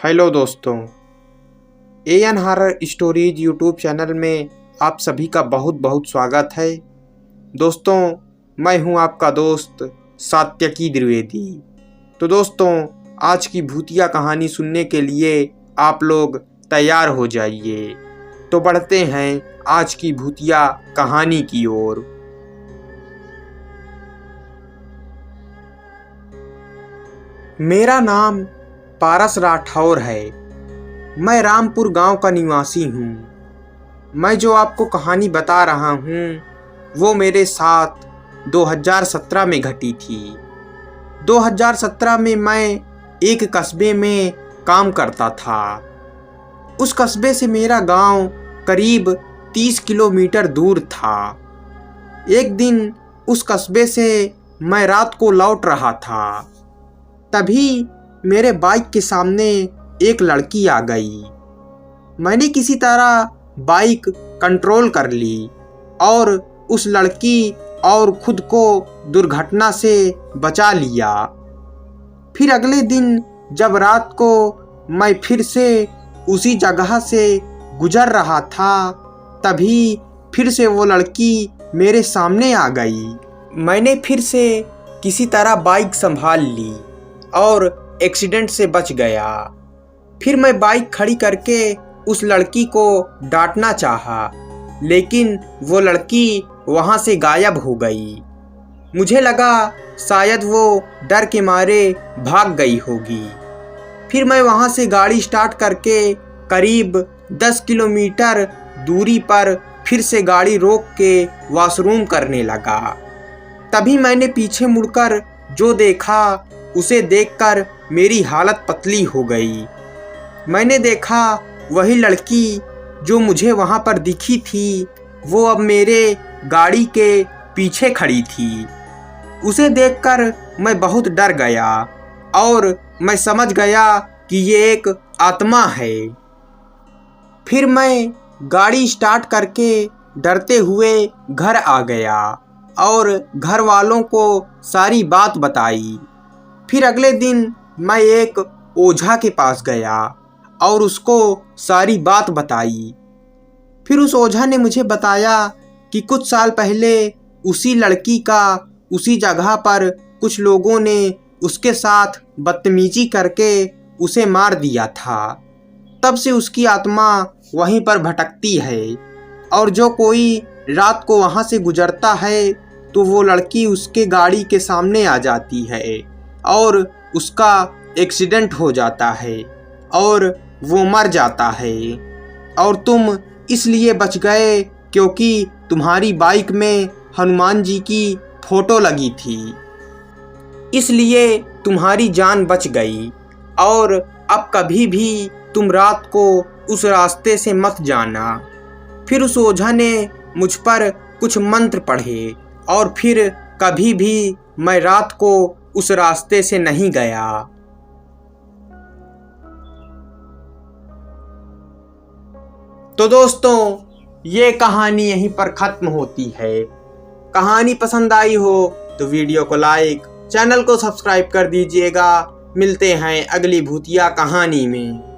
Hello दोस्तों, AN horror stories YouTube channel में आप सभी का बहुत बहुत स्वागत है। दोस्तों, मैं हूं आपका दोस्त सात्यकी द्विवेदी। तो दोस्तों, आज की भूतिया कहानी सुनने के लिए आप लोग तैयार हो जाइए। तो बढ़ते हैं आज की भूतिया कहानी की ओर। मेरा नाम पारस राठौर है। मैं रामपुर गांव का निवासी हूँ। मैं जो आपको कहानी बता रहा हूँ वो मेरे साथ 2017 में घटी थी। 2017 में मैं एक कस्बे में काम करता था। उस कस्बे से मेरा गांव करीब 30 किलोमीटर दूर था। एक दिन उस कस्बे से मैं रात को लौट रहा था, तभी मेरे बाइक के सामने एक लड़की आ गई। मैंने किसी तरह बाइक कंट्रोल कर ली और उस लड़की और खुद को दुर्घटना से बचा लिया। फिर अगले दिन जब रात को मैं फिर से उसी जगह से गुजर रहा था, तभी फिर से वो लड़की मेरे सामने आ गई। मैंने फिर से किसी तरह बाइक संभाल ली और एक्सीडेंट से बच गया। फिर मैं बाइक खड़ी करके उस लड़की को डांटना चाहा, लेकिन वो लड़की वहाँ से गायब हो गई। मुझे लगा शायद वो डर के मारे भाग गई होगी। फिर मैं वहाँ से गाड़ी स्टार्ट करके करीब 10 किलोमीटर दूरी पर फिर से गाड़ी रोक के वॉशरूम करने लगा। तभी मैंने पीछे मुड़कर जो देखा उसे देखकर मेरी हालत पतली हो गई। मैंने देखा वही लड़की जो मुझे वहाँ पर दिखी थी, वो अब मेरे गाड़ी के पीछे खड़ी थी। उसे देखकर मैं बहुत डर गया और मैं समझ गया कि ये एक आत्मा है। फिर मैं गाड़ी स्टार्ट करके डरते हुए घर आ गया और घर वालों को सारी बात बताई। फिर अगले दिन मैं एक ओझा के पास गया और उसको सारी बात बताई। फिर उस ओझा ने मुझे बताया कि कुछ साल पहले उसी लड़की का उसी जगह पर कुछ लोगों ने उसके साथ बदतमीजी करके उसे मार दिया था। तब से उसकी आत्मा वहीं पर भटकती है और जो कोई रात को वहाँ से गुजरता है तो वो लड़की उसके गाड़ी के सामने आ जाती है और उसका एक्सीडेंट हो जाता है और वो मर जाता है। और तुम इसलिए बच गए क्योंकि तुम्हारी बाइक में हनुमान जी की फोटो लगी थी, इसलिए तुम्हारी जान बच गई। और अब कभी भी तुम रात को उस रास्ते से मत जाना। फिर उस ओझा ने मुझ पर कुछ मंत्र पढ़े और फिर कभी भी मैं रात को उस रास्ते से नहीं गया। तो दोस्तों, ये कहानी यहीं पर खत्म होती है। कहानी पसंद आई हो तो वीडियो को लाइक, चैनल को सब्सक्राइब कर दीजिएगा। मिलते हैं अगली भूतिया कहानी में।